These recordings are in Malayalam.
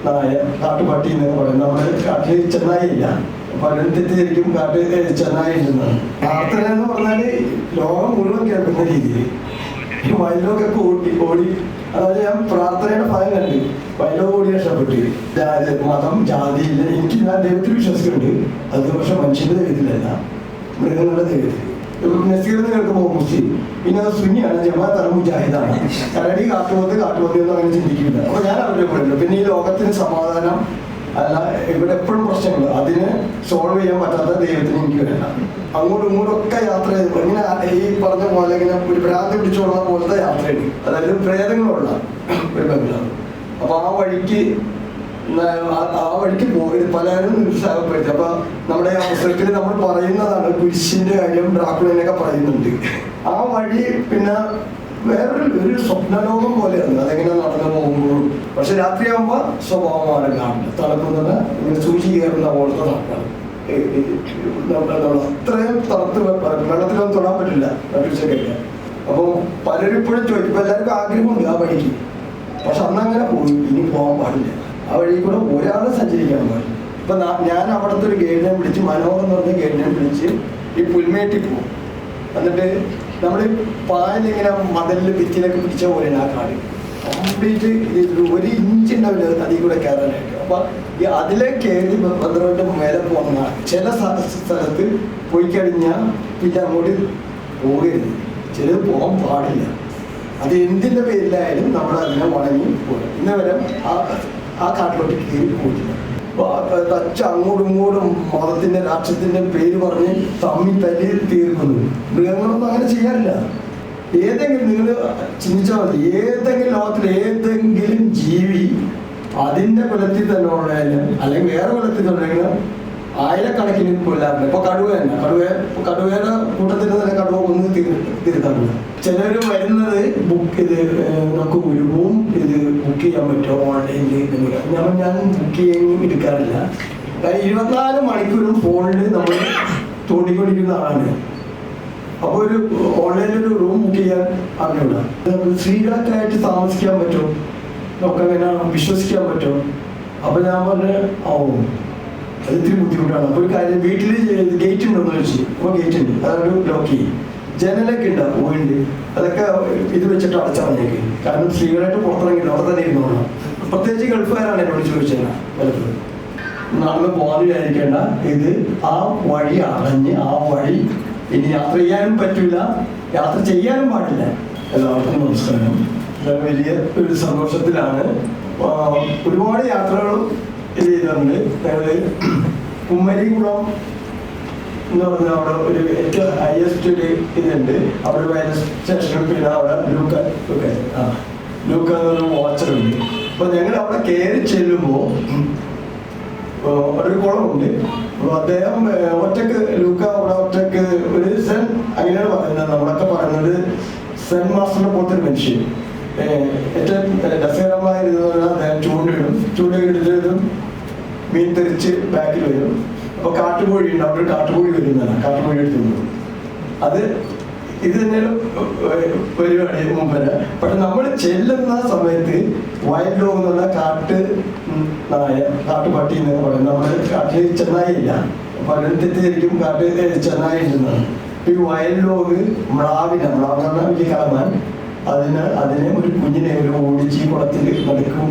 നായ കാട്ടുപട്ടി എന്നൊക്കെ പറയും. നമ്മുടെ കാട്ടിൽ ചെന്നായില്ല, പലരും തെറ്റിദ്ധരിക്കും കാട്ട് ചെന്നായി ഉണ്ടെന്നാണ്. പ്രാർത്ഥന എന്ന് പറഞ്ഞാൽ ലോകം മുഴുവൻ കേൾക്കുന്ന രീതിയിൽ വയലോക്കൊക്കെ ഓടി അതായത് ഞാൻ പ്രാർത്ഥനയുടെ ഫലം കണ്ട് വയലോ ഓടി രക്ഷപ്പെട്ട്. മതം ജാതിയില്ല, എനിക്ക് ഞാൻ ദൈവത്തിൽ വിശ്വസിക്കുന്നുണ്ട്. അത് പക്ഷെ മനുഷ്യന്റെ ദൈവത്തിലല്ല, മൃഗങ്ങളുടെ ദൈവത്തിൽ. നസീറിന് കേൾക്കുമ്പോൾ മുസ്ലിം, പിന്നെ അത് സുന്നിയാണ്, ജമാഅത്താണ്, മുജാഹിദാണ്. കരടി കാട്ടുപോത്ത് ഒന്നും അങ്ങനെ ചിന്തിക്കില്ല. അപ്പൊ ഞാൻ അവരുടെ കൂടെ. പിന്നെ ഈ ലോകത്തിന് സമാധാനം അല്ല, ഇവിടെ എപ്പോഴും പ്രശ്നങ്ങൾ, അതിന് സോൾവ് ചെയ്യാൻ പറ്റാത്ത ദൈവത്തിന് എനിക്ക് വേണ്ട. അങ്ങോട്ടും ഇങ്ങോട്ടൊക്കെ യാത്ര ചെയ്തു ഇങ്ങനെ ഈ പറഞ്ഞ പോലെ ഇങ്ങനെ ഒരു ഭ്രാന്തി പിടിച്ചോളുന്ന പോലത്തെ യാത്രയുണ്ട്. അതായത് പ്രേതങ്ങളുള്ള ഒരു ബംഗ്ലാവ്. അപ്പൊ ആ വഴിക്ക് പോയി പലരും നിരുത്സാഹപ്പെടുത്തി. അപ്പൊ നമ്മുടെ അവസരത്തിൽ നമ്മൾ പറയുന്നതാണ് കുരിശിന്റെ കാര്യം, ഡ്രാക്കുളിനൊക്കെ പറയുന്നുണ്ട്. ആ വഴി പിന്നെ വേറൊരു സ്വപ്നലോകം പോലെയാണ്. അതെങ്ങനെ നടന്നു പോകുമ്പോഴും പക്ഷെ രാത്രിയാകുമ്പോൾ സ്വഭാവമാണ് കാണില്ല. തണുക്കുന്നത് ഇങ്ങനെ സൂചി കയറുന്ന പോലത്തെ തണുപ്പാണ്. അത്രയും തണുത്ത് വെള്ളത്തിലൊന്നും തൊടാൻ പറ്റില്ല നട്ടുച്ചയ്ക്കൊക്കെ. അപ്പോൾ പലരും ഇപ്പോഴും ചോദിക്കും. ഇപ്പം എല്ലാവർക്കും ആഗ്രഹമുണ്ട് ആ വഴിക്ക്, പക്ഷെ അന്നങ്ങനെ പോയി. ഇനി പോകാൻ പാടില്ല. ആ വഴി കൂടെ ഒരാൾ സഞ്ചരിക്കാൻ പാടില്ല. ഇപ്പൊ ഞാൻ അവിടുത്തെ ഒരു ഗൈഡിനെ വിളിച്ച്, മനോഹർ എന്ന് പറഞ്ഞ ഗൈഡിനെ വിളിച്ച് ഈ പുൽമേട്ടിൽ പോകും. എന്നിട്ട് നമ്മൾ പായലിങ്ങനെ മതിലിൽ ഭിത്തിയിലൊക്കെ പിടിച്ച പോലെയാണ് ആ കാട്. കംപ്ലീറ്റ് 1 ഇഞ്ച് ഉണ്ടാവില്ല അതിൽ കൂടെ കയറാനായിട്ട്. അപ്പൊ ഈ അതിലെ കയറി 12 മേലെ പോകുന്ന ചില സ്ഥലത്ത് പോയി കഴിഞ്ഞാൽ പിന്നെ അങ്ങോട്ട് പോകരുത്, ചിലത് പോകാൻ പാടില്ല. അത് എന്തിൻ്റെ പേരിലായാലും നമ്മൾ അതിനെ വണങ്ങി പോകും. ഇന്ന് വരെ ആ കാട്ടിലോട്ട് കയറി പോയിട്ടില്ല. തച്ച് അങ്ങോട്ടും ഇങ്ങോട്ടും മതത്തിന്റെ രാഷ്ട്രത്തിന്റെ പേര് പറഞ്ഞ് തമ്മിൽ തല്ലി തീർക്കുന്നു. മൃഗങ്ങളൊന്നും അങ്ങനെ ചെയ്യാറില്ല. ഏതെങ്കിലും നിങ്ങൾ ചിന്തിച്ചാൽ മതി, ഏതെങ്കിലും ലോകത്തിൽ ഏതെങ്കിലും ജീവി അതിന്റെ കുലത്തിൽ തന്നെ ഉള്ളതിന് അല്ലെങ്കിൽ വേറെ കുലത്തിൽ ഉണ്ടെങ്കിൽ ആയിരക്കണക്കിന് കൊല്ലാറുണ്ട്. ഇപ്പൊ കടുവ തന്നെ, കടുവയുടെ കൂട്ടത്തിൽ തന്നെ കടുവ ഒന്ന് തീർക്കാറുണ്ട്. ചിലര് വരുന്നത് നമുക്ക് ഒരു റൂം ബുക്ക് ചെയ്യാൻ പറ്റുമോ ഓൺലൈനിൽ? ഞാൻ ബുക്ക് ചെയ്യാനും എടുക്കാറില്ല. 24 മണിക്കൂറും ഫോണിൽ നമ്മൾ തോണ്ടിക്കൊണ്ടിരിക്കുന്ന ആളാണ്. അപ്പോൾ ഒരു ഓൺലൈനിൽ ഒരു റൂം ബുക്ക് ചെയ്യാൻ അറിഞ്ഞൂടാ. സ്ത്രീകളൊക്കെ ആയിട്ട് താമസിക്കാൻ പറ്റുമോ, നമുക്കങ്ങനെ വിശ്വസിക്കാൻ പറ്റുമോ? അപ്പൊ ഞാൻ പറഞ്ഞ അത് ഇത്തിരി ബുദ്ധിമുട്ടാണ്. അപ്പോൾ ഒരു കാര്യം, വീട്ടിൽ ഗേറ്റ് ഉണ്ടോന്ന് ചോദിച്ചു. അപ്പോൾ ഗേറ്റ് ഉണ്ട്, അതൊരു ലോക്ക് ചെയ്യും. ജനലൊക്കെ ഉണ്ടാവും പോയിന്റ്, അതൊക്കെ ഇത് വെച്ചിട്ട് അടച്ചാൽ മതിയേക്ക്. കാരണം സ്ത്രീകളായിട്ട് പുറത്തിറങ്ങില്ല, അവിടെ തന്നെ ഇരുന്നോളാം. പ്രത്യേകിച്ച് ഗൾഫുകാരാണ് എന്നോട് ചോദിച്ചാൽ പലപ്പോഴും. നടന്ന് പോകാൻ വിചാരിക്കേണ്ട, ഇത് ആ വഴി അടഞ്ഞ് ആ വഴി ഇനി യാത്ര ചെയ്യാനും പറ്റില്ല, യാത്ര ചെയ്യാനും പാടില്ല. എല്ലാവർക്കും നമസ്കാരം. വലിയ ഒരു സന്തോഷത്തിലാണ്. ഒരുപാട് യാത്രകളും ഇത് ചെയ്തിട്ടുണ്ട്. ഞങ്ങള് കുമ്മരികുളം എന്ന് പറഞ്ഞാൽ അവിടെ ഒരു ഏറ്റവും ഹയസ്റ്റ് ഒരു ഇതുണ്ട്. അവിടെ വയൽ സ്റ്റേഷനിൽ പിന്നെ അവിടെ ലൂക്ക എന്നൊരു വാച്ചറുണ്ട്. അപ്പൊ ഞങ്ങൾ അവിടെ കയറി ചെല്ലുമ്പോൾ ഒരു കുളമുണ്ട്. അപ്പൊ അദ്ദേഹം ഒറ്റക്ക് ലൂക്ക അവിടെ ഒറ്റക്ക് ഒരു സെൻ അങ്ങനെയാണ് പറയുന്നത്. നമ്മളൊക്കെ പറയുന്നത് സെൻ മാസ്റ്ററിനെ പോലത്തെ ഒരു മനുഷ്യൻ. ഏറ്റവും രസകരമായ ഇത് പറഞ്ഞാൽ അദ്ദേഹം ചൂണ്ടയിടും, മീൻ തെറിച്ച് ബാക്കിൽ വരും. അപ്പൊ കാട്ടുകോഴി ഉണ്ട്, അവിടെ കാട്ടുകോഴി വരുന്നതാണ്, കാട്ടുകോഴി എടുത്തുന്നത്. അത് ഇത് തന്നെയാണ് പരിപാടി മുമ്പ്. പക്ഷെ നമ്മൾ ചെല്ലുന്ന സമയത്ത് വൈൽഡ് ഡോഗ് എന്ന് പറഞ്ഞാൽ കാട്ടുപട്ടി എന്നൊക്കെ പറയും. നമ്മുടെ കാട്ടിൽ ചെന്നായില്ല, പലരും തെറ്റിദ്ധരിക്കും കാട്ട് ചെന്നായി ഉണ്ടെന്നാണ്. ഈ വൈൽഡ് ഡോഗ് മ്ലാവിനെ പറഞ്ഞാൽ വലിയ കളമാൻ, അതിനെ ഒരു കുഞ്ഞിനെ ഒരു ഓടിച്ച് കുളത്തിൽ നടുക്കും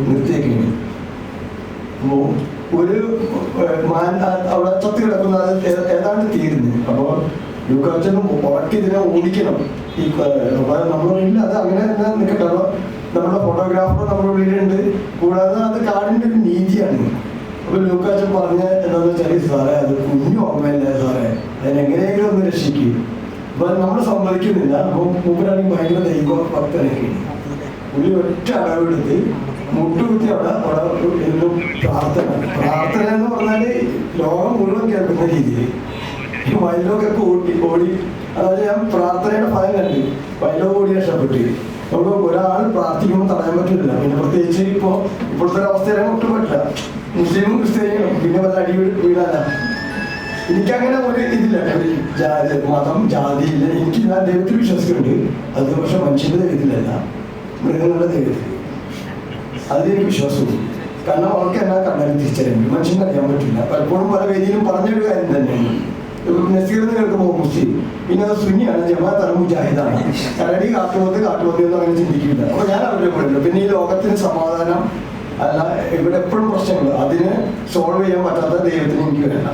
നിർത്തിയേക്കുന്നു. അപ്പോ ഒരു മാൻ അവിടെ ചത്ത് കിടക്കുന്നത് ഏതാണ്ട് തീരുന്നു. അപ്പോൾ ലൂക്കാച്ചനും ഉറക്കി ഇതിനെ ഓടിക്കണം. ഈ നമ്മളില്ല, അത് അങ്ങനെ തന്നെ നിൽക്കട്ടെ. അപ്പൊ നമ്മുടെ ഫോട്ടോഗ്രാഫർ നമ്മുടെ ഉള്ളിലുണ്ട്. കൂടാതെ അത് കാടിന്റെ ഒരു നീതിയാണ്. അപ്പൊ ലൂക്കാച്ചൻ പറഞ്ഞ എന്താണെന്ന് വെച്ചാൽ, സാറേ അത് കുഞ്ഞു ഓർമ്മയല്ലേ സാറേ, അതിനെങ്ങനെയെങ്കിലും ഒന്ന് രക്ഷിക്കും. അപ്പൊ നമ്മൾ സമ്മതിക്കുന്നില്ല. അപ്പൊ മൂപ്പരാണെങ്കിൽ ഭയങ്കര ദൈവഭക്തനൊക്കെ. പുള്ളി ഒറ്റ അളവെടുത്ത് മുട്ടുകുത്തി അവിടെ എന്നും പ്രാർത്ഥന എന്ന് പറഞ്ഞാല് ലോകം മുഴുവൻ കേൾക്കുന്ന രീതിയിൽ വയലോക്കൊക്കെ ഓടി. അതായത് ഞാൻ പ്രാർത്ഥനയുടെ ഫലം കണ്ട് വയലോ ഓടി രക്ഷപ്പെട്ട്. നമുക്ക് ഒരാൾ പ്രാർത്ഥിക്കുമ്പോൾ തടയാൻ പറ്റില്ല. പിന്നെ പ്രത്യേകിച്ച് ഇപ്പോഴത്തെ ഒരു അവസ്ഥയിലെ ഒട്ടും പറ്റില്ല. മുസ്ലിമും ക്രിസ്ത്യാനികളും പിന്നെ വല്ല അടി വീഴാനാ. എനിക്കങ്ങനെ ഒരു ഇതില്ല, മതം ജാതിയില്ല. ഞാൻ ദൈവത്തിൽ വിശ്വസിക്കുന്നുണ്ട്. അത് പക്ഷെ മനുഷ്യന്റെ ദൈവത്തിലല്ല, മൃഗങ്ങളുടെ ദൈവത്തിൽ. അതിലെനിക്ക് വിശ്വാസമുണ്ട്. കാരണം അവർക്ക് എന്നാ കണ്ടാൽ തിരിച്ചറിയുന്നു, മനുഷ്യന് അറിയാൻ പറ്റില്ല. പലപ്പോഴും പല വേദിയിലും പറഞ്ഞൊരു കാര്യം തന്നെയാണ്. നസീറിന് കേൾക്കുമ്പോൾ മുസ്ലിം, പിന്നെ അത് സുന്നിയാണ്, ജമാഅത്താണ്, മുജാഹിദാണ്, കരടി കാട്ടുപോത്ത് എന്ന് അങ്ങനെ ചിന്തിക്കില്ല. അപ്പൊ ഞാൻ അവരുടെ കൂടെ. പിന്നെ ഈ ലോകത്തിന് സമാധാനം അല്ല, ഇവിടെ എപ്പോഴും പ്രശ്നങ്ങൾ, അതിന് സോൾവ് ചെയ്യാൻ പറ്റാത്ത ദൈവത്തിന് എനിക്ക് വേണ്ട.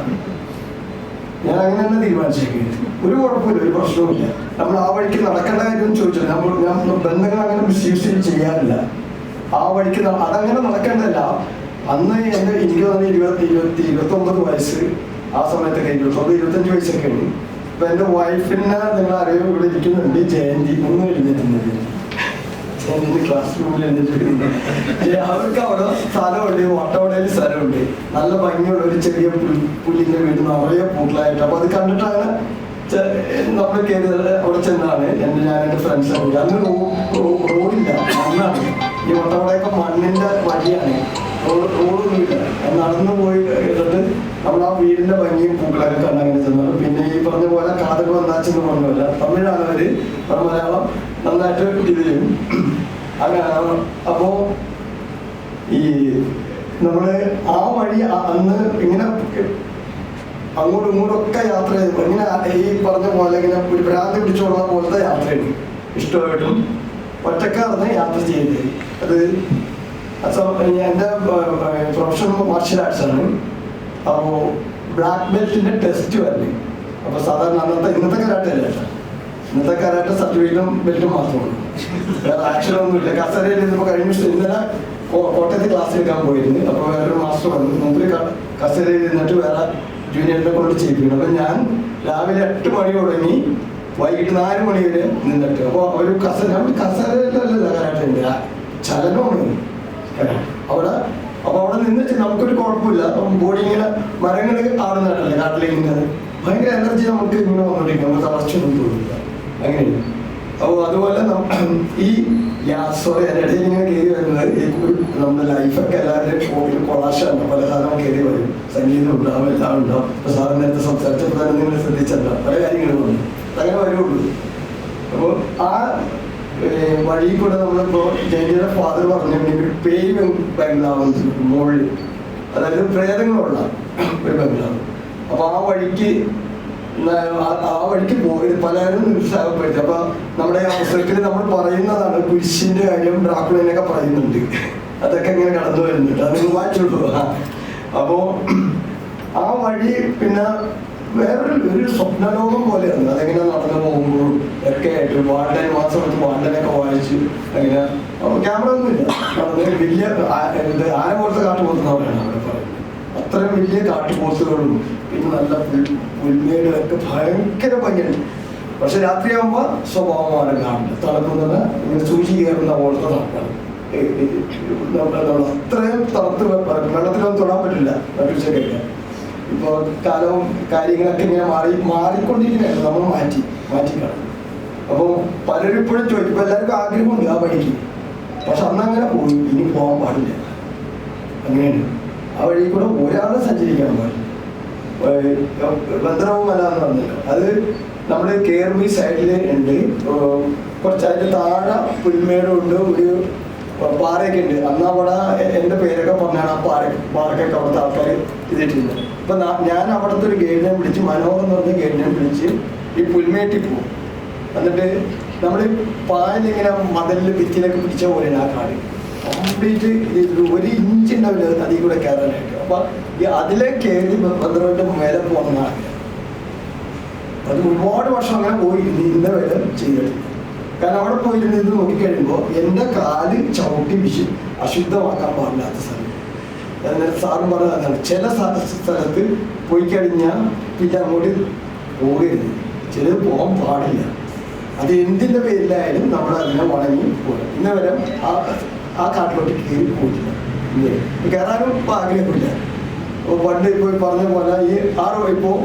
ഞാൻ അങ്ങനെ തന്നെ തീരുമാനിച്ചേക്കുന്നത്. ഒരു കുഴപ്പമില്ല, ഒരു പ്രശ്നവുമില്ല. നമ്മൾ ആ വഴിക്ക് നടക്കേണ്ട കാര്യം ചോദിച്ചാൽ ഞാൻ ബന്ധങ്ങൾ അങ്ങനെ മിസ്യൂസ് ചെയ്യാറില്ല. ആ വഴിക്ക് അതങ്ങനെ നടക്കേണ്ടതല്ല. അന്ന് എനിക്ക് തന്നെ 29 വയസ്സ്, ആ സമയത്തൊക്കെ 25 വയസ്സൊക്കെ ഉണ്ട്. ഇപ്പൊ എന്റെ വൈഫിനെ നിങ്ങൾ അറിയാം, ഇവിടെ ഇരിക്കുന്നുണ്ട്, ജയന്തി. ഒന്നും എഴുന്നേറ്റുന്നത് ജയന്തി ക്ലാസ് റൂമിൽ എഴുന്നേറ്റ്. അവർക്ക് അവിടെ സ്ഥലമുണ്ട്, വട്ടവടയിൽ സ്ഥലമുണ്ട്, നല്ല ഭംഗിയുള്ള ഒരു ചെറിയ പുല്ലിന്റെ വീട്, നിറയെ പൂക്കളായിട്ട്. അപ്പൊ അത് കണ്ടിട്ടാണ് നമ്മൾ കയറിയത്. അവിടെ ചെന്നാണ് ഞാൻ എൻ്റെ ഫ്രണ്ട്സ് അന്ന് റോഡില്ല, മണ്ണാണ്. ഈ വട്ടവടയൊക്കെ മണ്ണിന്റെ വഴിയാണ്, റോഡൊന്നുമില്ല. നടന്നു പോയി ഇട്ടിട്ട് നമ്മൾ ആ വീടിന്റെ ഭംഗിയും പൂക്കളൊക്കെ കണ്ടങ്ങനെ ചെന്നത്. പിന്നെ ഈ പറഞ്ഞ പോലെ കാതൽ വന്നാച്ചെന്ന് പറഞ്ഞല്ല, തമിഴാണ് അവര്, മലയാളം നന്നായിട്ട് ഇത് ചെയ്യും. അങ്ങനെ അപ്പോ ഈ നമ്മള് ആ വഴി അന്ന് ഇങ്ങനെ അങ്ങോട്ടും ഇങ്ങോട്ടും ഒക്കെ യാത്ര ചെയ്തു. ഇങ്ങനെ ഈ പറഞ്ഞ പോലെ ഇങ്ങനെ ഒരു ഭ്രാന്തി പിടിച്ചോടുന്ന പോലത്തെ യാത്രയാണ്. ഇഷ്ടമായിട്ടും ഒറ്റക്കാർന്ന് യാത്ര ചെയ്യുന്നത്. അത് എൻ്റെ പ്രൊഫഷൻ മാർഷ്യൽ ആർട്സ് ആണ്. അപ്പോൾ ബ്ലാക്ക് ബെൽറ്റിന്റെ ടെസ്റ്റ് വരല്. അപ്പൊ സാധാരണ ഇന്നത്തെ കരാട്ടെ അല്ല, ഇന്നത്തെ കരാട്ടെ സർട്ടിഫിക്കറ്റും ബെൽറ്റും മാത്രമാണ്, വേറെ ആക്ഷനൊന്നുമില്ല. കസേരയിൽ ഇരുന്നപ്പോൾ കഴിഞ്ഞ ഇന്നലെ കോട്ടയത്ത് ക്ലാസ് എടുക്കാൻ പോയിരുന്നു. അപ്പോൾ വേറൊരു മാസ്റ്റർ വന്നു, മുമ്പിൽ കസേരയിൽ ഇരുന്നിട്ട് വേറെ ജൂനിയറിനെ കൊണ്ട് ചെയ്യിപ്പിക്കണം. അപ്പൊ ഞാൻ രാവിലെ 8 മണി തുടങ്ങി വൈകിട്ട് 4 മണി വരെ നിന്നിട്ട്. അപ്പോൾ ഒരു കസേരയിലല്ല കരാട്ടെ ഉണ്ട്, ചലനമാണ് അവിടെ. അപ്പൊ അവിടെ നിന്നിട്ട് നമുക്കൊരു കുഴപ്പമില്ല. ബോഡി ഇങ്ങനെ മരങ്ങൾ ആടുന്നതല്ലേ, കാട്ടിലിങ്ങനെ ഭയങ്കര എനർജി നമുക്ക് ഇങ്ങനെ വന്നോണ്ടിരിക്കും, നമുക്ക് തളർച്ചയൊന്നും തോന്നില്ല. അങ്ങനെയാണ്. അപ്പോൾ അതുപോലെ ഈ സോറി എൻ്റെ ഇടയിൽ ഇങ്ങനെ കയറി വരുന്നത് നമ്മുടെ ലൈഫൊക്കെ എല്ലാവരുടെയും കൊളാശാണ്. പല സാധനം കയറി വരും, സംഗീതം ഉണ്ടാവും, എല്ലാം ഉണ്ടാവും. ഇപ്പൊ സാറിന് നേരത്തെ സംസാരിച്ചപ്പോൾ തന്നെ നിങ്ങൾ ശ്രദ്ധിച്ചല്ല, പല കാര്യങ്ങളും ഉണ്ട്, അങ്ങനെ വരുള്ളൂ. അപ്പോൾ ആ വഴി കൂടെ നമ്മളിപ്പോ ജയന്തിയുടെ ഫാദർ പറഞ്ഞിട്ടുണ്ടെങ്കിൽ പേര് ബംഗ്ലാവ് മുകളിൽ, അതായത് പ്രേതങ്ങളുള്ള ഒരു ബംഗ്ലാവ്. അപ്പൊ ആ വഴിക്ക് പോയി പലരും നിരുത്സാഹപ്പെടുത്തി. അപ്പൊ നമ്മുടെ അവസരത്തിൽ നമ്മൾ പറയുന്നതാണ് കുരിശിന്റെ കാര്യം, ഡ്രാക്കുളിനൊക്കെ പറയുന്നുണ്ട്, അതൊക്കെ ഇങ്ങനെ കടന്നു വരുന്നുണ്ട്, അത് വായിച്ചോളൂ. അപ്പോ ആ വഴി പിന്നെ വേറൊരു സ്വപ്നലോകം പോലെയാണ്. അതെങ്ങനെ നടന്നു പോകുമ്പോഴും ഒക്കെ ആയിട്ട് മാസം വാണ്ടനൊക്കെ വായിച്ച് അങ്ങനെ ക്യാമറ ഒന്നുമില്ല, നടന്ന് വലിയ ആന പോലത്തെ കാട്ടുപോത്തുന്നവരാണ് അവിടെ പറയുന്നത്. അത്രയും വലിയ കാട്ടുപോത്തുകളും പിന്നെ നല്ല പുൽമേടുകളൊക്കെ ഭയങ്കര ഭംഗിയാണ്. പക്ഷെ രാത്രിയാകുമ്പോൾ സ്വഭാവമാണ് കാണില്ല, തണുക്കുന്നത് ഇങ്ങനെ സൂചി കയറുന്ന പോലത്തെ തണുപ്പാണ്. അത്രയും തണുത്ത് വെള്ളത്തിലൊന്നും തൊടാൻ പറ്റില്ല നട്ടുച്ചക്കൊക്കെ. ഇപ്പോൾ കാലവും കാര്യങ്ങളൊക്കെ ഇങ്ങനെ മാറിക്കൊണ്ടിരിക്കുകയാണ്, നമ്മൾ മാറ്റിക്കാണ്. അപ്പോൾ പലരും ഇപ്പോഴും ചോദിക്കും, ഇപ്പം എല്ലാവർക്കും ആഗ്രഹമുണ്ട് ആ വഴിക്ക്, പക്ഷെ അന്നങ്ങനെ പോയി, ഇനി പോകാൻ പാടില്ല. അങ്ങനെയാണ്. ആ വഴി കൂടെ ഒരാൾ സഞ്ചരിക്കാൻ പാടില്ല. ബന്ദ്രവുമല എന്ന് പറഞ്ഞില്ല, അത് നമ്മുടെ കേരളി സൈഡിൽ ഉണ്ട്. കുറച്ചതിൻ്റെ താഴെ പുൽമേടുണ്ട്, ഒരു പാറയൊക്കെ ഉണ്ട്. അന്ന് അവിടെ എൻ്റെ പേരൊക്കെ പറഞ്ഞാണ് ആ പാറക്കൊക്കെ അവിടുത്തെ ആൾക്കാർ ഇതിട്ടിരുന്നത്. ഇപ്പം ഞാൻ അവിടുത്തെ ഒരു ഗൈഡിനെ വിളിച്ച്, മനോഹർ എന്ന് പറഞ്ഞ ഗൈഡിനെ വിളിച്ച് ഈ പുൽമേട്ടിൽ പോകും. എന്നിട്ട് നമ്മൾ പാലിങ്ങനെ മതിലിൽ ഭിത്തിയിലൊക്കെ പിടിച്ച പോലെയാണ് ആ കാട് കംപ്ലീറ്റ്. 1 ഇഞ്ച് ഉണ്ടാവില്ല അതിൽ കൂടെ കയറാനായിട്ട്. അപ്പൊ അതിലെ കയറി ഭദ്രവന്റെ മേലെ പോകുന്ന അത് ഒരുപാട് വർഷം അങ്ങനെ പോയി ഇന്ന വരെ ചെയ്തിട്ടില്ല. കാരണം അവിടെ പോയിരുന്ന് ഇത് നോക്കിക്കഴിയുമ്പോൾ എൻ്റെ കാല് ചവിട്ടി അശുദ്ധമാക്കാൻ പാടില്ലാത്ത സ്ഥലം. അതായത് സാറും പറഞ്ഞതാണ്, ചില സ്ഥലത്ത് പോയി കഴിഞ്ഞാൽ പിന്നെ അങ്ങോട്ട് പോകരുത്, ചിലത് പോകാൻ പാടില്ല. അത് എന്തിൻ്റെ പേരിലായാലും നമ്മൾ അതിനെ വണങ്ങി പോകും. ഇന്ന് വരെ ആ കാട്ടിലോട്ട് കയറി പോയിട്ടില്ല, കയറാനും ഇപ്പം ആഗ്രഹമില്ല. പണ്ട് ഇപ്പോൾ പറഞ്ഞ പോലെ ഈ ഇപ്പോൾ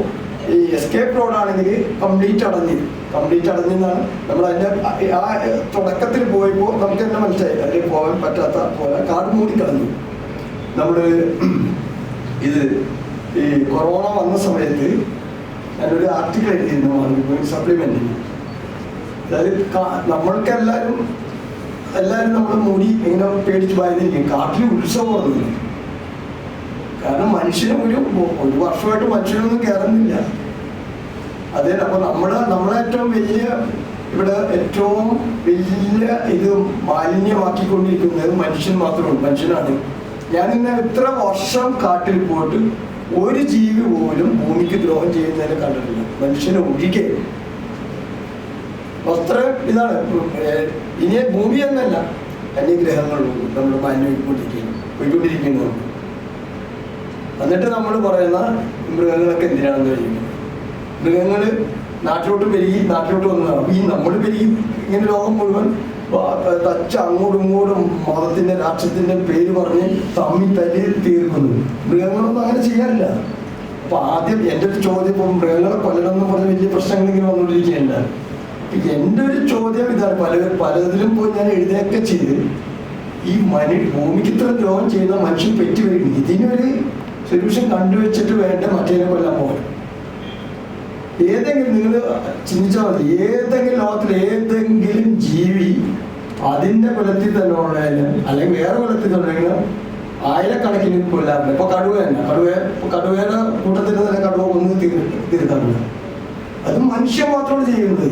ഈ എസ്കേപ്പ് റോഡാണെങ്കിൽ കംപ്ലീറ്റ് അടഞ്ഞെന്നാണ് നമ്മൾ അതിൻ്റെ ആ തുടക്കത്തിൽ പോയപ്പോൾ നമുക്ക് തന്നെ മനസ്സിലായി, അതിൽ പോകാൻ പറ്റാത്ത പോലെ കാട് മൂടിക്കളഞ്ഞു. നമ്മൾ ഇത് ഈ കൊറോണ വന്ന സമയത്ത് ഞാനൊരു ആർട്ടിക്കിൾ എഴുതിയിരുന്നു സപ്ലിമെന്റിൽ. അതായത് നമ്മൾക്കെല്ലാവരും നമ്മൾ മൂടി ഇങ്ങനെ പേടിച്ച് ഭയന്നിരിക്കും. കാട്ടിൽ ഉത്സവമൊന്നുമില്ല, മനുഷ്യനും ഒരു വർഷമായിട്ട് മനുഷ്യനൊന്നും കയറുന്നില്ല. അതെ. അപ്പൊ നമ്മളെ ഏറ്റവും വലിയ ഇവിടെ ഏറ്റവും വലിയ ഇത് മാലിന്യമാക്കിക്കൊണ്ടിരിക്കുന്നത് മനുഷ്യൻ മാത്രമാണ്, മനുഷ്യനാണ്. ഞാൻ ഇന്ന് ഇത്ര വർഷം കാട്ടിൽ പോയിട്ട് ഒരു ജീവി പോലും ഭൂമിക്ക് ദ്രോഹം ചെയ്യുന്നതിനെ കണ്ടിട്ടില്ല, മനുഷ്യനെ ഒഴികെ. അത്ര ഇതാണ്. ഇനി ഭൂമി എന്നല്ല, അന്യഗ്രഹങ്ങളും നമ്മൾ പോയിക്കൊണ്ടിരിക്കുന്നത്. എന്നിട്ട് നമ്മൾ പറയുന്ന മൃഗങ്ങളൊക്കെ എന്തിനാണെന്ന് ചോദിക്കുന്നത്. മൃഗങ്ങൾ നാട്ടിലോട്ട് പെരുകി, നാട്ടിലോട്ട് വന്നതാണ്. ഈ നമ്മൾ പെരുകി ഇങ്ങനെ ലോകം മുഴുവൻ അങ്ങോട്ടും ഇങ്ങോട്ടും മതത്തിന്റെ രാഷ്ട്രത്തിന്റെ പേര് പറഞ്ഞ് തമ്മിൽ തല്ലി തീർക്കുന്നു. മൃഗങ്ങളൊന്നും അങ്ങനെ ചെയ്യാറില്ല. അപ്പൊ ആദ്യം എൻ്റെ ഒരു ചോദ്യം, ഇപ്പം മൃഗങ്ങളെ കൊല്ലണം എന്ന് പറഞ്ഞ വലിയ പ്രശ്നങ്ങൾ ഇങ്ങനെ വന്നുകൊണ്ടിരിക്കുകയല്ല. എൻ്റെ ഒരു ചോദ്യം ഇതാണ്, പലതിലും പോയി ഞാൻ എഴുതുകയൊക്കെ ചെയ്ത് ഈ ഭൂമിക്ക് ഇത്ര ദ്രോഹം ചെയ്യുന്ന മനുഷ്യൻ പെറ്റി വരുന്നു. ഇതിനൊരു സൊല്യൂഷൻ കണ്ടുവച്ചിട്ട് വേണ്ട മറ്റേനെ കൊല്ലാൻ പോകാൻ. ഏതെങ്കിലും നിങ്ങൾ ചിന്തിച്ചാൽ മതി, ഏതെങ്കിലും ലോകത്തിൽ ഏതെങ്കിലും ജീവി അതിന്റെ കുലത്തിൽ തന്നെ ഉള്ളതിന് അല്ലെങ്കിൽ വേറെ കുലത്തിൽ ഉണ്ടെങ്കിൽ ആയിരക്കണക്കിന് കൊല്ലാറില്ല. ഇപ്പൊ കടുവ തന്നെ, കടുവയുടെ കൂട്ടത്തിൽ തന്നെ കടുവ ഒന്ന് തീർക്കാറില്ല. അത് മനുഷ്യൻ മാത്രമാണ് ചെയ്യുന്നത്.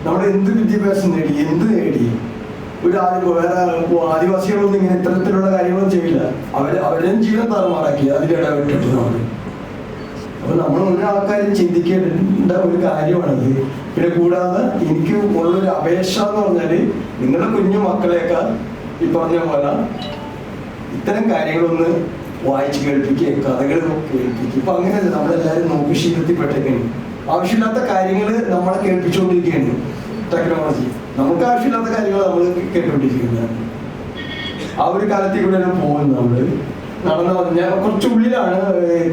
നമ്മുടെ എന്ത് വിദ്യാഭ്യാസം നേടി, എന്ത് നേടി, വേറെ ആദിവാസികളൊന്നും ഇങ്ങനെ ഇത്തരത്തിലുള്ള കാര്യങ്ങളൊന്നും ചെയ്യില്ല. അവരുടെയും ജീവിതം താറുമാറാക്കി അതിലിടപെട്ടിട്ട് നമ്മൾ. അപ്പൊ നമ്മൾ ഒരു ആൾക്കാരും ചിന്തിക്കേണ്ട ഒരു കാര്യമാണത്. പിന്നെ കൂടാതെ എനിക്ക് ഉള്ളൊരു അപേക്ഷ എന്ന് പറഞ്ഞാല്, നിങ്ങളുടെ കുഞ്ഞു മക്കളെയൊക്കെ ഈ പറഞ്ഞ പോലെ ഇത്തരം കാര്യങ്ങളൊന്ന് വായിച്ച് കേൾപ്പിക്കുക, കഥകൾ കേൾപ്പിക്കുക. ഇപ്പൊ അങ്ങനെയല്ല, നമ്മളെല്ലാവരും നോക്കി ശീലത്തിൽപ്പെട്ടേക്കാണ്. ആവശ്യമില്ലാത്ത കാര്യങ്ങൾ നമ്മളെ കേൾപ്പിച്ചുകൊണ്ടിരിക്കുകയാണ് ടെക്നോളജി. നമുക്ക് ആവശ്യമില്ലാത്ത കാര്യങ്ങൾ നമ്മൾ കേട്ടുകൊണ്ടിരിക്കുന്നത്. ആ ഒരു കാലത്തിൽ കൂടെയാണ് പോകുന്നത്. നമ്മൾ നടന്നു പറഞ്ഞാൽ കുറച്ചുള്ളിലാണ്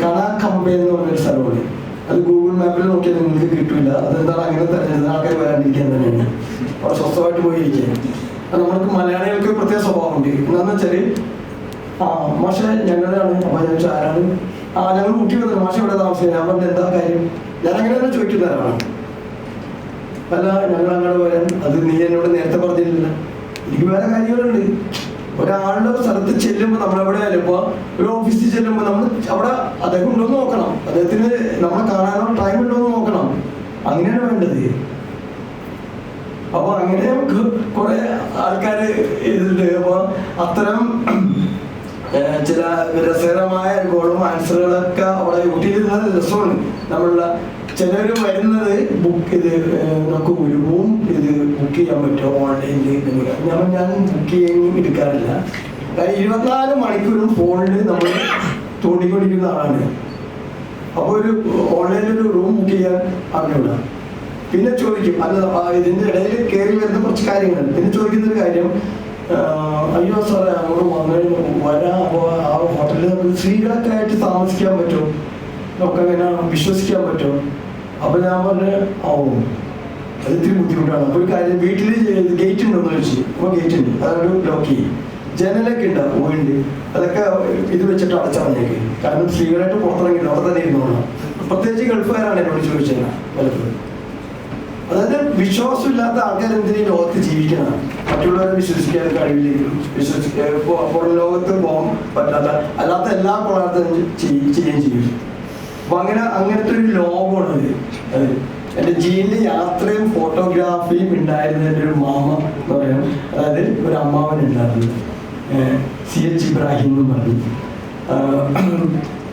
കണാക്കമ്പ എന്ന് പറഞ്ഞൊരു സ്ഥലമാണ്. അത് ഗൂഗിൾ മാപ്പിൽ നോക്കിയാൽ നിങ്ങൾക്ക് കിട്ടില്ല. അതെന്താണ് അങ്ങനെ തെരഞ്ഞെടുത്ത ആൾക്കാർ വരാണ്ടിരിക്കാൻ തന്നെയാണ്. അവിടെ സ്വസ്ഥമായിട്ട് പോയിരിക്കുക. അത് നമ്മൾക്ക് മലയാളികൾക്ക് പ്രത്യേക സ്വഭാവമുണ്ട്. എന്താണെന്ന് വെച്ചാൽ മാഷ ഞങ്ങളാണ്. അപ്പൊ ഞാൻ ചോദിച്ചാൽ ആരാണ്? ഞങ്ങൾ ഊട്ടി വന്നത്. മാഷ ഇവിടെ താമസിക്കുന്നത്. ഞാൻ പറഞ്ഞ എന്താ കാര്യം? ഞാൻ അങ്ങനെ തന്നെ ചോദിക്കുന്നവരാണ്. അല്ല, ഞങ്ങൾ അങ്ങോട്ട് വരാൻ, അത് നീ എന്നോട് നേരത്തെ പറഞ്ഞില്ല. എനിക്ക് വേറെ കാര്യങ്ങളുണ്ട്. ഒരാളുടെ സ്ഥലത്ത് ചെല്ലുമ്പോൾ നമ്മളെവിടെയാലും ഇപ്പോൾ ഒരു ഓഫീസിൽ ചെല്ലുമ്പോൾ നമ്മൾ അവിടെ അദ്ദേഹം ഉണ്ടോന്ന് നോക്കണം, അദ്ദേഹത്തിന് നമ്മളെ കാണാനോ ടൈം ഉണ്ടോന്ന് നോക്കണം. അങ്ങനെയാണ് വേണ്ടത്. അപ്പൊ അങ്ങനെ നമുക്ക് കുറെ ആൾക്കാര് ഇതുണ്ട്. അപ്പൊ അത്തരം ചില രസകരമായ ഗോളും ആൻസറുകളൊക്കെ അവിടെ യൂട്ടിലിരുന്നത് രസമാണ്. നമ്മളുടെ ചിലർ വരുന്നത് നമുക്ക് ഒരു റൂം ബുക്ക് ചെയ്യാൻ പറ്റുമോ ഓൺലൈനിൽ? ഞാൻ ബുക്ക് ചെയ്യാൻ എടുക്കാറില്ല. 24 മണിക്കൂറും ഫോണിൽ നമ്മൾ തോണ്ടിക്കൊണ്ടിരിക്കുന്ന ആളാണ്. അപ്പോൾ ഒരു ഓൺലൈനിൽ ഒരു റൂം ബുക്ക് ചെയ്യാൻ അറിഞ്ഞൂടാ. പിന്നെ ചോദിക്കും, അല്ല ഇതിൻ്റെ ഇടയിൽ കയറി വരുന്ന കുറച്ച് കാര്യങ്ങളുണ്ട്. പിന്നെ ചോദിക്കുന്നൊരു കാര്യം, അയ്യോ സാറേ അങ്ങോട്ട് വരാം, അപ്പോൾ ആ ഹോട്ടലിൽ നമുക്ക് സ്ത്രീകളൊക്കെ ആയിട്ട് താമസിക്കാൻ പറ്റുമോ, നമുക്കങ്ങനെ വിശ്വസിക്കാൻ പറ്റുമോ? അപ്പൊ ഞാൻ പറഞ്ഞു അത് ഇത്തിരി ബുദ്ധിമുട്ടാണ്. അപ്പൊ ഒരു കാര്യം, വീട്ടിൽ ഗേറ്റ് ഉണ്ടോന്ന് ചോദിച്ചു. അപ്പൊ ഗേറ്റ് ഉണ്ട്, അതൊരു ലോക്ക് ചെയ്യും. ജനലൊക്കെ ഉണ്ടാവും, ഉണ്ട്, അതൊക്കെ ഇത് വെച്ചിട്ട് അടച്ചാൽ മതിയേക്ക്. കാരണം സ്ത്രീകളായിട്ട് പുറത്തിറങ്ങില്ല, അവിടെ തന്നെ ഇരുന്നോളാം. പ്രത്യേകിച്ച് ഗൾഫുകാരാണ് എന്നോട് ചോദിച്ചത് പലപ്പോഴും. അതായത് വിശ്വാസമില്ലാത്ത ആൾക്കാർ എന്തിനീ ലോകത്ത് ജീവിക്കണം? മറ്റുള്ളവരെ വിശ്വസിക്കാൻ കഴിവില്ലെങ്കിൽ പുറം ലോകത്ത് പോകാൻ പറ്റാത്ത അല്ലാത്ത എല്ലാ കൊള്ളാർത്ഥം ചെയ്യുകയും ചെയ്യും. അപ്പൊ അങ്ങനത്തെ ഒരു ലോകമാണ് അത്. എൻ്റെ ജീനിൽ യാത്രയും ഫോട്ടോഗ്രാഫിയും ഉണ്ടായിരുന്ന എൻ്റെ ഒരു മാമ എന്ന് പറയാം. അതായത് ഒരു അമ്മാവൻ ഉണ്ടായിരുന്നു, CH ഇബ്രാഹിം എന്ന് പറഞ്ഞു.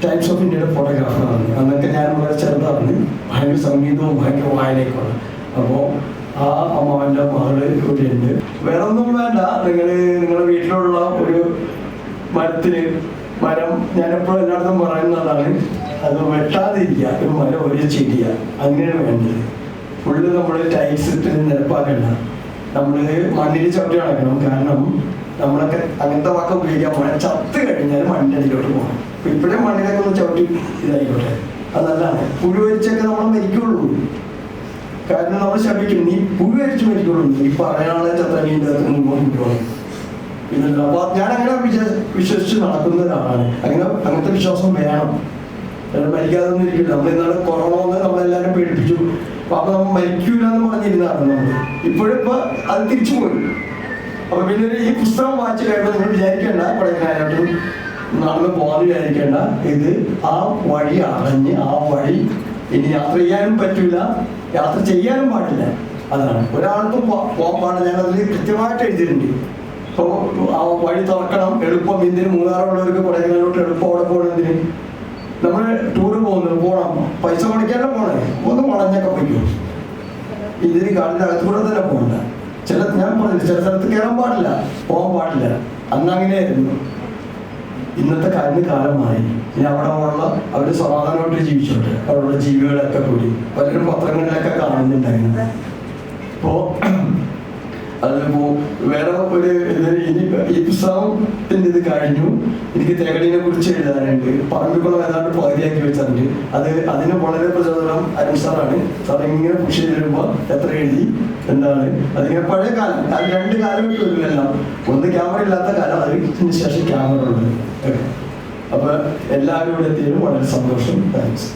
ടൈംസ് ഓഫ് ഇന്ത്യയുടെ ഫോട്ടോഗ്രാഫറാണ്. അന്നൊക്കെ ഞാൻ വളരെ ചെറുതാണ്. ഭയങ്കര സംഗീതവും ഭയങ്കര വായനയൊക്കെയാണ്. അപ്പോൾ ആ അമ്മാവൻ്റെ മകള് ഇവിടെയുണ്ട്. വേറെ ഒന്നും വേണ്ട, നിങ്ങളുടെ വീട്ടിലുള്ള ഒരു മരം ഞാനെപ്പോഴും എല്ലായിടത്തും പറയുന്നതാണ്, അത് വെട്ടാതിരിക്കുക. ഒരു മരം ഒരു ചെടിയ, അങ്ങനെയാണ് വേണ്ടത്. ഫുള്ള് നമ്മൾ ടൈൽസ് ഇട്ട് നിരപ്പാക്കണ്ട, നമ്മൾ മണ്ണിൽ ചവിട്ടി നടക്കണം. കാരണം നമ്മളൊക്കെ അങ്ങനത്തെ വാക്ക് ഉപയോഗിക്കാൻ ചത്ത് കഴിഞ്ഞാൽ മണ്ണിൻ്റെ അടിയിലോട്ട് പോകണം. ഇപ്പോഴേ മണ്ണിലൊക്കെ ഒന്ന് ചവിട്ടി ഇതായിക്കോട്ടെ, അത് നല്ലതാണ്. പുഴുവരിച്ചൊക്കെ നമ്മൾ മരിക്കുള്ളൂ. കാരണം നമ്മൾ ശപിക്കും, നീ പുഴുവരിച്ച് മരിക്കുള്ളൂ, നീ പറയാനുള്ള ചത്തനീൻ്റെ അകത്ത് മുമ്പോട്ട് പോകണം. പിന്നല്ല. അപ്പൊ ഞാൻ അങ്ങനെ വിശ്വസിച്ച് നടക്കുന്ന ഒരാളാണ്. അങ്ങനത്തെ വിശ്വാസം വേണം. മരിക്കാതെ ഒന്നും ഇരിക്കില്ല. നമ്മൾ ഇന്നാളെ കൊറോണ വന്ന് നമ്മളെല്ലാവരും പേടിപ്പിച്ചു. അപ്പൊ നമ്മൾ മരിക്കൂല എന്ന് പറഞ്ഞിരുന്നതാണ് നമ്മൾ. ഇപ്പോഴിപ്പോ അത് തിരിച്ചു പോയി. അപ്പൊ പിന്നെ ഈ പുസ്തകം വായിച്ചു കഴിയുമ്പോൾ നിങ്ങൾ വിചാരിക്കേണ്ട കൊടൈക്കനാലോട്ടും നടന്ന് പോകാൻ വിചാരിക്കേണ്ട. ഇത് ആ വഴി അറിഞ്ഞ് ആ വഴി ഇനി യാത്ര ചെയ്യാനും പറ്റില്ല, യാത്ര ചെയ്യാനും പാടില്ല. അതാണ് ഒരാൾക്കും പോകാൻ പാടില്ല. ഞാനതിൽ കൃത്യമായിട്ട് എഴുതിയിട്ടുണ്ട്. ഇപ്പോൾ ആ വഴി തുറക്കണം, എളുപ്പം. എന്തിന് മൂന്നാറുള്ളവർക്ക് കൊടൈക്കനാലോട്ട് എളുപ്പം അവിടെ പോകണതിന് നമ്മൾ ടൂറ് പോകണം, പൈസ മുടക്കാനോ പോണേ, ഒന്ന് വളഞ്ഞൊക്കെ പോയിക്കും. ഇതിന് കാടിൻ്റെ അകത്ത് കൂടെ തന്നെ പോകണ്ട. ഞാൻ പറഞ്ഞില്ല, ചില സ്ഥലത്ത് കയറാൻ പാടില്ല, പോകാൻ പാടില്ല. അന്ന് അങ്ങനെയായിരുന്നു. ഇന്നത്തെ കാലം മാറി. ഇനി അവിടെ ഉള്ള അവർ സമാധാനമായിട്ട് ജീവിച്ചോട്ടെ, അവിടെയുള്ള ജീവികളൊക്കെ കൂടി പലരും പത്രങ്ങളിലൊക്കെ കാണുന്നുണ്ടായിരുന്നു. അപ്പോൾ അതിപ്പോ വേറെ ഒരു ഇനി ഈ പുസ്തകത്തിന്റെ ഇത് കഴിഞ്ഞു. എനിക്ക് തേകടീനെ കുറിച്ച് എഴുതാനുണ്ട്. പറമ്പിക്കുളം ഏതാണ്ട് പകുതിയാക്കി വെച്ചിട്ടുണ്ട്. അതിന് വളരെ പ്രചോദനം അരുൺ സാറാണ്. സാർ ഇങ്ങനെ പുഷ് ചെയ്ത് വരുമ്പോൾ എത്ര എഴുതി എന്താണ് അതിങ്ങനെ പഴയ കാലം, അത് 2 കാലം വിട്ട് വരുമെല്ലാം. ഒന്ന് ക്യാമറ ഇല്ലാത്ത കാലം, അതിന് ശേഷം ക്യാമറ ഉള്ളത്. അപ്പൊ എല്ലാവരും ഇവിടെ എത്തിയതിലും വളരെ സന്തോഷം. താങ്ക്സ്.